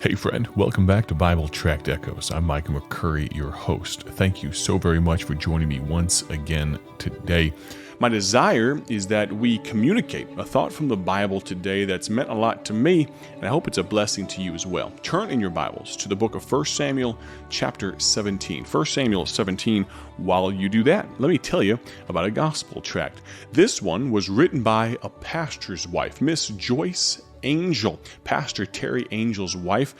Hey friend, welcome back to Bible Tract Echoes. I'm Micah McCurry, your host. Thank you so very much for joining me once again today. My desire is that we communicate a thought from the Bible today that's meant a lot to me, and I hope it's a blessing to you as well. Turn in your Bibles to the book of 1 Samuel chapter 17. 1 Samuel 17. While you do that, let me tell you about a gospel tract. This one was written by a pastor's wife, Miss Joyce Angel, Pastor Terry Angel's wife.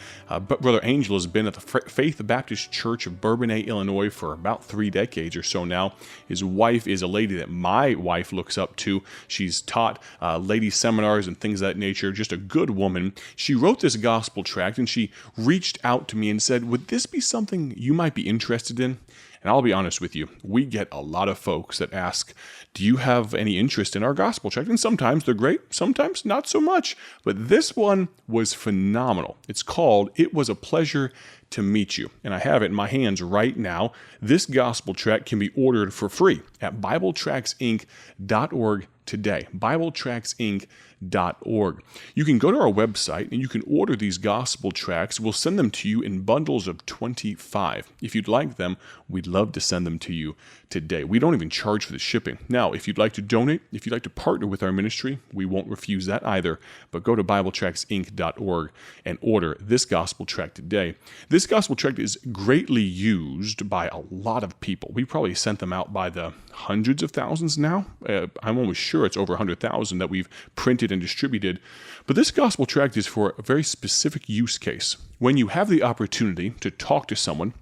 Brother Angel has been at the Faith Baptist Church of Bourbonnais, Illinois for about 3 decades or so now. His wife is a lady that my wife looks up to. She's taught lady seminars and things of that nature, just a good woman. She wrote this gospel tract and she reached out to me and said, would this be something you might be interested in? And I'll be honest with you, we get a lot of folks that ask, do you have any interest in our gospel tract? And sometimes they're great, sometimes not so much. But this one was phenomenal. It's called, It Was a Pleasure to Meet You. And I have it in my hands right now. This gospel tract can be ordered for free at BibleTractsInc.org today. BibleTractsInc.org. You can go to our website and you can order these gospel tracts. We'll send them to you in bundles of 25. If you'd like them, we'd love to send them to you today. We don't even charge for the shipping. Now, if you'd like to donate, if you'd like to partner with our ministry, we won't refuse that either. But go to BibleTractsInc.org and order this gospel tract today. This gospel tract is greatly used by a lot of people. We probably sent them out by the hundreds of thousands now. I'm almost sure it's over 100,000 that we've printed and distributed. But this gospel tract is for a very specific use case. When you have the opportunity to talk to someone,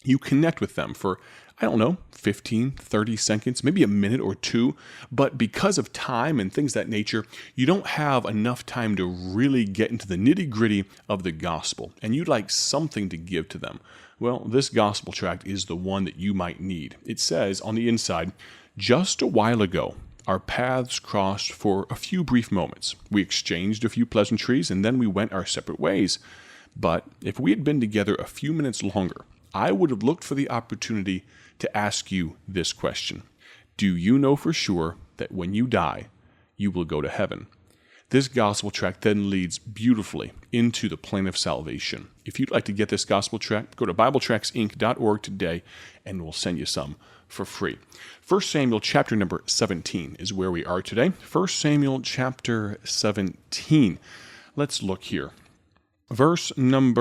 you connect with them for, 15, 30 seconds, maybe a minute or two. But because of time and things of that nature, you don't have enough time to really get into the nitty-gritty of the gospel. And you'd like something to give to them. Well, this gospel tract is the one that you might need. It says on the inside, just a while ago, our paths crossed for a few brief moments. We exchanged a few pleasantries, and then we went our separate ways. But if we had been together a few minutes longer, I would have looked for the opportunity to ask you this question. Do you know for sure that when you die, you will go to heaven? This gospel tract then leads beautifully into the plan of salvation. If you'd like to get this gospel tract, go to BibleTractsInc.org today, and we'll send you some for free. 1 Samuel chapter number 17 is where we are today. 1 Samuel chapter 17. Let's look here. Verse 17,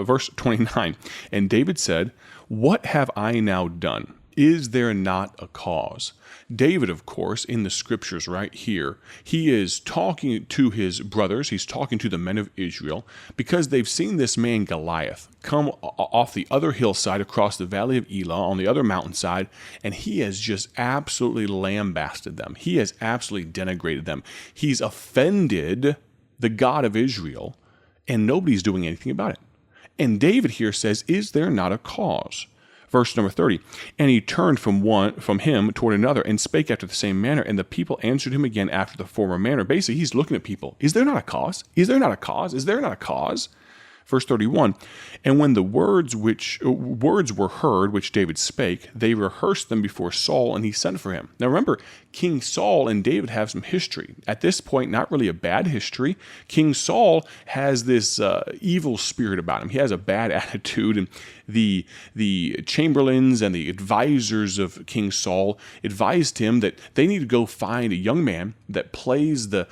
verse 29. And David said, what have I now done? Is there not a cause? David, of course, in the scriptures right here, he is talking to his brothers, he's talking to the men of Israel, because they've seen this man Goliath come off the other hillside across the valley of Elah on the other mountainside, and he has just absolutely lambasted them. He has absolutely denigrated them. He's offended the God of Israel, and nobody's doing anything about it. And David here says, is there not a cause? Verse number 30, and he turned from him toward another and spake after the same manner, and the people answered him again after the former manner. Basically, he's looking at people. Is there not a cause? Is there not a cause? Is there not a cause? Verse 31, and when the words were heard which David spake, they rehearsed them before Saul, and he sent for him. Now remember, King Saul and David have some history. At this point, not really a bad history. King Saul has this evil spirit about him. He has a bad attitude, and the chamberlains and the advisors of King Saul advised him that they need to go find a young man that plays the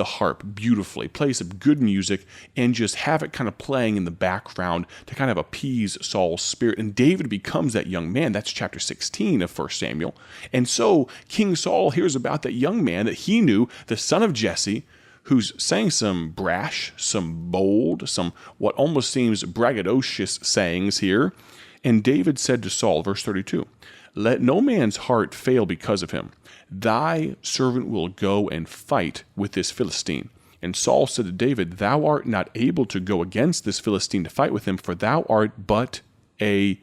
harp beautifully, plays some good music, and just have it kind of playing in the background to kind of appease Saul's spirit. And David becomes that young man. That's chapter 16 of 1 Samuel. And so King Saul hears about that young man that he knew, the son of Jesse, who's saying some brash, some bold, some what almost seems braggadocious sayings here. And David said to Saul, verse 32, let no man's heart fail because of him. Thy servant will go and fight with this Philistine. And Saul said to David, thou art not able to go against this Philistine to fight with him, for thou art but a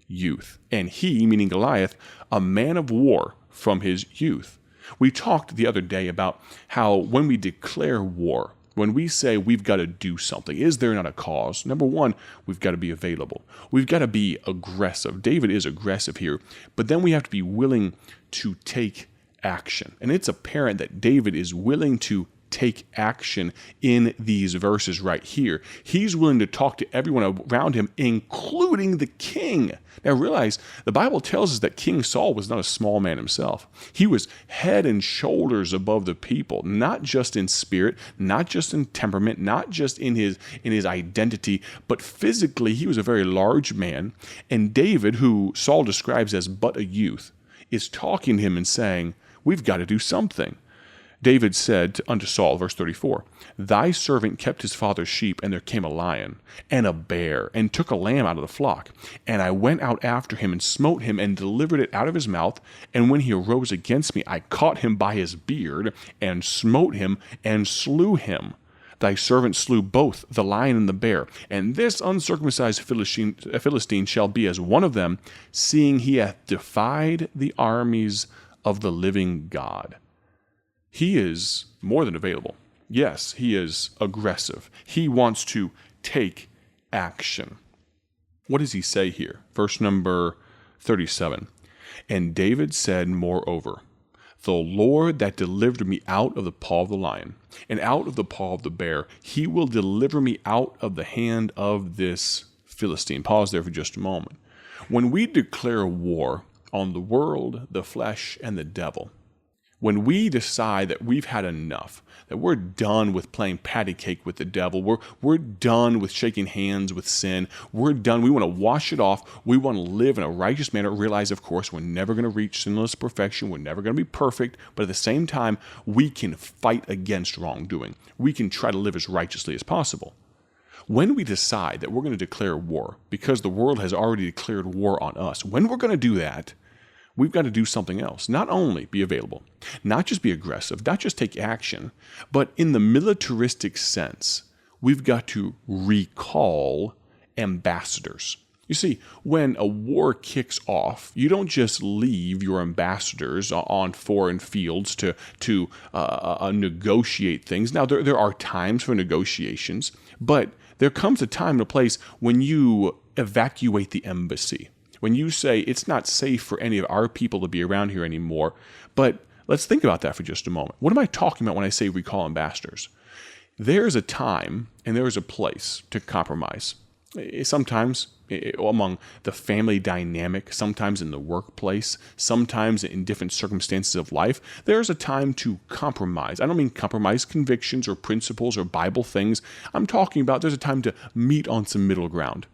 youth. And he, meaning Goliath, a man of war from his youth. We talked the other day about how when we declare war, when we say we've got to do something, is there not a cause? Number one, we've got to be available. We've got to be aggressive. David is aggressive here, but then we have to be willing to take action. And it's apparent that David is willing to take action in these verses right here. He's willing to talk to everyone around him, including the king. Now realize, the Bible tells us that King Saul was not a small man himself. He was head and shoulders above the people, not just in spirit, not just in temperament, not just in his identity, but physically he was a very large man. And David, who Saul describes as but a youth, is talking to him and saying, we've got to do something. David said unto Saul, verse 34, Thy servant kept his father's sheep, and there came a lion and a bear, and took a lamb out of the flock. And I went out after him, and smote him, and delivered it out of his mouth. And when he arose against me, I caught him by his beard, and smote him, and slew him. Thy servant slew both the lion and the bear, and this uncircumcised Philistine shall be as one of them, seeing he hath defied the armies of the living God. He is more than available. Yes, he is aggressive. He wants to take action. What does he say here? Verse number 37. And David said, Moreover, the Lord that delivered me out of the paw of the lion, and out of the paw of the bear, he will deliver me out of the hand of this Philistine. Pause there for just a moment. When we declare war on the world, the flesh, and the devil, when we decide that we've had enough, that we're done with playing patty cake with the devil, we're done with shaking hands with sin, we're done, we want to wash it off, we want to live in a righteous manner, realize, of course, we're never going to reach sinless perfection, we're never going to be perfect, but at the same time, we can fight against wrongdoing. We can try to live as righteously as possible. When we decide that we're going to declare war, because the world has already declared war on us, when we're going to do that, we've got to do something else. Not only be available, not just be aggressive, not just take action, but in the militaristic sense, we've got to recall ambassadors. You see, when a war kicks off, you don't just leave your ambassadors on foreign fields to negotiate things. Now, there are times for negotiations, but there comes a time and a place when you evacuate the embassy. When you say it's not safe for any of our people to be around here anymore. But let's think about that for just a moment. What am I talking about when I say recall ambassadors? There's a time and there is a place to compromise. Sometimes among the family dynamic, sometimes in the workplace, sometimes in different circumstances of life, there's a time to compromise. I don't mean compromise convictions or principles or Bible things. I'm talking about there's a time to meet on some middle ground.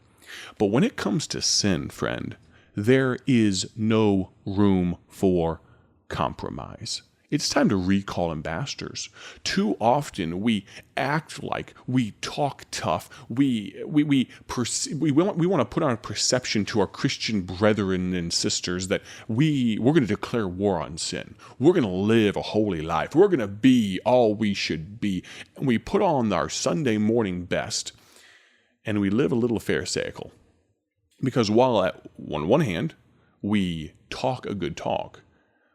But when it comes to sin, friend, there is no room for compromise. It's time to recall ambassadors. Too often we act like, we talk tough, we want to put on a perception to our Christian brethren and sisters that we're going to declare war on sin. We're going to live a holy life. We're going to be all we should be. And we put on our Sunday morning best, and we live a little pharisaical. Because while on one hand, we talk a good talk,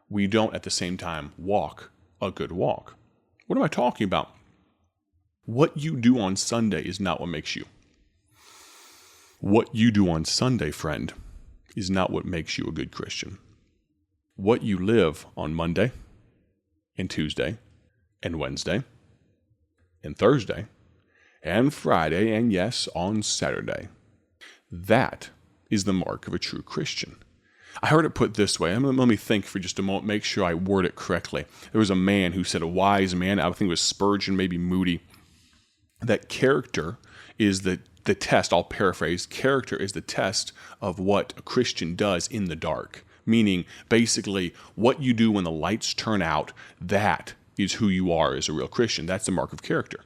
we don't at the same time walk a good walk. What am I talking about? What you do on Sunday is not what makes you. What you do on Sunday, friend, is not what makes you a good Christian. What you live on Monday and Tuesday and Wednesday and Thursday and Friday, and yes, on Saturday. That is the mark of a true Christian. I heard it put this way. Let me think for just a moment, make sure I word it correctly. There was a man who said, a wise man, I think it was Spurgeon, maybe Moody, that character is the test, I'll paraphrase, character is the test of what a Christian does in the dark. Meaning, basically, what you do when the lights turn out, that is who you are as a real Christian. That's the mark of character.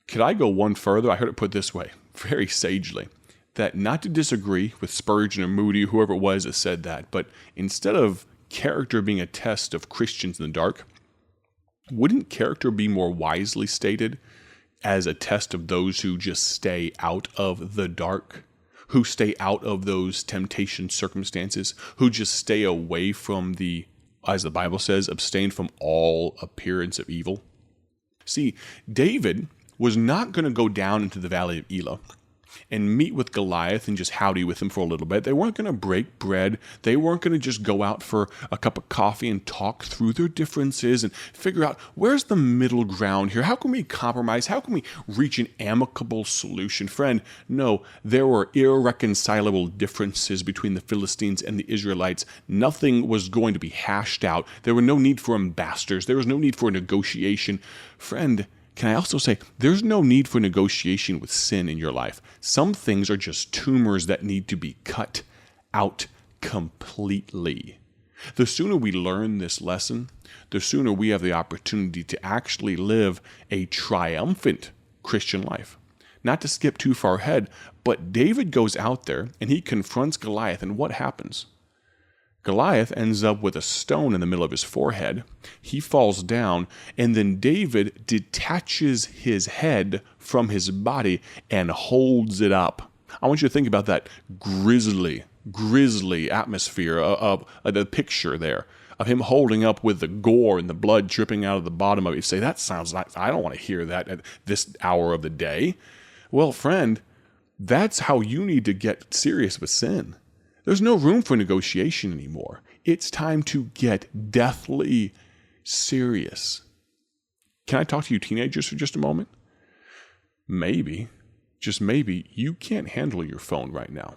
Could I go one further? I heard it put this way, very sagely, that not to disagree with Spurgeon or Moody, whoever it was that said that, but instead of character being a test of Christians in the dark, wouldn't character be more wisely stated as a test of those who just stay out of the dark, who stay out of those temptation circumstances, who just stay away from as the Bible says, abstain from all appearance of evil? See, David was not going to go down into the valley of Elah. and meet with Goliath and just howdy with him for a little bit. They weren't going to break bread. They weren't going to just go out for a cup of coffee and talk through their differences and figure out where's the middle ground here. How can we compromise? How can we reach an amicable solution? Friend, no, there were irreconcilable differences between the Philistines and the Israelites. Nothing was going to be hashed out. There were no need for ambassadors. There was no need for negotiation. Friend, can I also say, there's no need for negotiation with sin in your life. Some things are just tumors that need to be cut out completely. The sooner we learn this lesson, the sooner we have the opportunity to actually live a triumphant Christian life. Not to skip too far ahead, but David goes out there and he confronts Goliath, and what happens? Goliath ends up with a stone in the middle of his forehead. He falls down, and then David detaches his head from his body and holds it up. I want you to think about that grisly atmosphere of the picture there of him holding up with the gore and the blood dripping out of the bottom of it. You say, that sounds like, I don't want to hear that at this hour of the day. Well, friend, that's how you need to get serious with sin. There's no room for negotiation anymore. It's time to get deathly serious. Can I talk to you teenagers for just a moment? Maybe, just maybe, you can't handle your phone right now.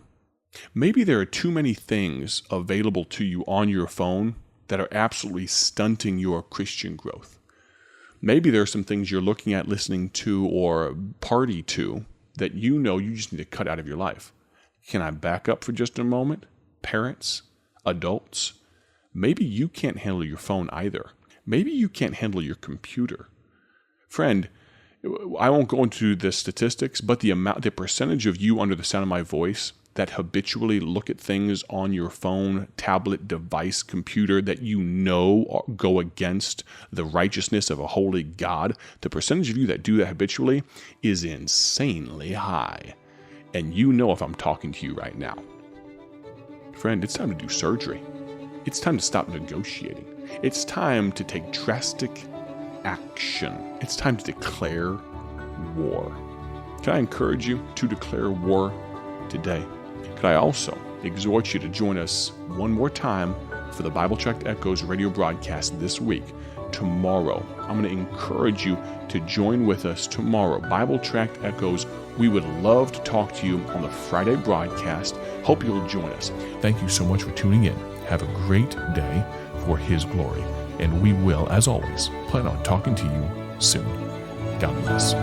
Maybe there are too many things available to you on your phone that are absolutely stunting your Christian growth. Maybe there are some things you're looking at, listening to, or party to that you know you just need to cut out of your life. Can I back up for just a moment? Parents, adults, maybe you can't handle your phone either. Maybe you can't handle your computer. Friend, I won't go into the statistics, but the percentage of you under the sound of my voice that habitually look at things on your phone, tablet, device, computer that you know go against the righteousness of a holy God, the percentage of you that do that habitually is insanely high. And you know if I'm talking to you right now. Friend, it's time to do surgery. It's time to stop negotiating. It's time to take drastic action. It's time to declare war. Can I encourage you to declare war today? Could I also exhort you to join us one more time for the Bible Tract Echoes radio broadcast this week? Tomorrow, I'm going to encourage you to join with us tomorrow. Bible Tract Echoes. We would love to talk to you on the Friday broadcast. Hope you'll join us. Thank you so much for tuning in. Have a great day for His glory. And we will, as always, plan on talking to you soon. God bless.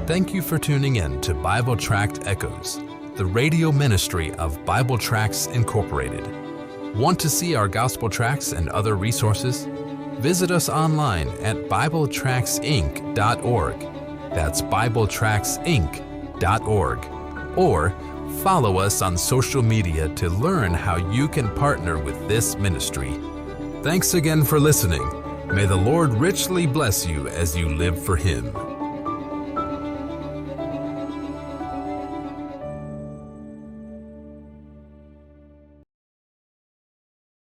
Thank you for tuning in to Bible Tract Echoes, the radio ministry of Bible Tracts Incorporated. Want to see our gospel tracts and other resources? Visit us online at BibleTractsInc.org. That's BibleTractsInc.org. Or follow us on social media to learn how you can partner with this ministry. Thanks again for listening. May the Lord richly bless you as you live for Him.